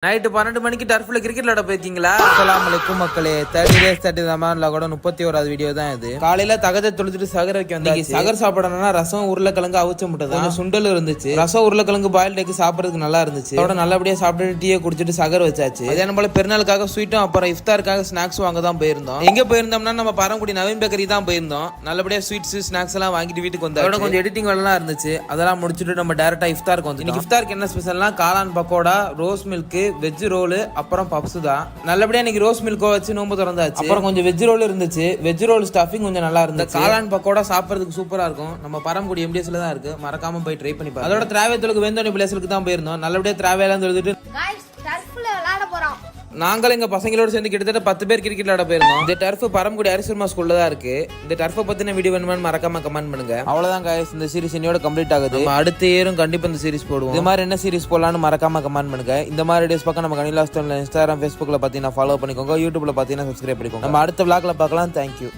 Night 12 மணிக்கு டர்ஃப்ல cricket விளையாட போயிருக்கீங்களா? அஸ்ஸலாமு அலைக்கும் மக்களே. 30 days 30 ரமலான்ல கூட 31வது வீடியோ தான் இது. காலையில தகஜ தொழுதுட்டு சகர் வைக்க வந்தாச்சு. சகர் சாப்பிடணும்னா ரசம் உருளைக்கிழங்கு அவிச்ச முட்டை தான், சுண்டல் இருந்துச்சு. ரசம் உருளைக்கிழங்கு பாயில்ட் எக் சாப்பிடறதுக்கு நல்லா இருந்துச்சு. அதோட நல்லபடியா சாப்பிட்டு டீயை குடிச்சிட்டு சகர் வச்சாச்சு. அதே போல பெருநாளுக்காக ஸ்வீட்டும் அப்புறம் இஃப்தாருக்காக ஸ்நாக்ஸ் வாங்க தான் போயிருந்தோம். எங்க போயிருந்தோம்னா நம்ம பரங்குடி நவீன் பேக்கரி தான் போயிருந்தோம். நல்லபடியா ஸ்வீட்ஸ் ஸ்நாக்ஸ் எல்லாம் வாங்கிட்டு வீட்டுக்கு வந்தோம். அதோட கொஞ்சம் எடிட்டிங் வேலை இருந்துச்சு, அதெல்லாம் முடிச்சுட்டு நம்ம டைரக்டா இஃப்தாருக்கு வந்து. இன்னைக்கு இஃப்தாருக்கு என்ன ஸ்பெஷல்னா காளான் pakoda, rose milk, veg role, அப்புறம் பப்ஸ் தான். நல்லபடியா இன்னைக்கு ரோஸ் மில்கோ வச்சு நோம்பு திறந்தாச்சு. அப்புறம் கொஞ்சம் வெஜ் ரோல் இருந்துச்சு. வெஜ் ரோல் ஸ்டஃபிங் கொஞ்சம் நல்லா இருந்துச்சு. காளான் பக்கோடா சாப்பிடுறதுக்கு சூப்பரா இருக்கும். நம்ம பரமக்குடி எம்டிஎஸ்ல தான் இருக்கு, மறக்காம போய் ட்ரை பண்ணி பாருங்க. அதோட திராவியத்துக்கு வெந்தோனி பிளேஸ்க்கு தான் போயிருந்தோம். நல்லபடியா திராவியெல்லாம் எழுதிட்டு நாங்களும் எங்க பசங்களோட சேர்ந்து கிட்டத்தட்ட 10 பேர் கிரிக்கெட் விளையாட போயிருந்தோம். இந்த டர்ஃப் பரமக்குடி அரிசிமா ஸ்கூல்ல தான் இருக்கு. இந்த டர்ஃபை பத்தின வீடியோ வேணுமான்னு மறக்காம கமெண்ட் பண்ணுங்க. அவ்வளவுதான் गाइस, இந்த சீரிஸ் இன்னையோட கம்ப்ளீட் ஆகுது. அடுத்த இயரும் கண்டிப்பா இந்த சீரிஸ் போடுவோம். இந்த மாதிரி என்ன சீரிஸ் போடலாம்னு மறக்காம கமெண்ட் பண்ணுங்க. இந்த மாதிரி வீடியோஸ் பார்க்க நம்ம கனிலா ஸ்டோன்ல இன்ஸ்டாகிராம், ஃபேஸ்புக்ல பாத்தீங்கன்னா ஃபாலோ பண்ணிக்கோங்க. யூடியூப்ல பாத்தீங்கன்னா சப்ஸ்கிரைப் பண்ணிக்கோங்க. நம்ம அடுத்த vlogல பார்க்கலாம். தேங்க்யூ.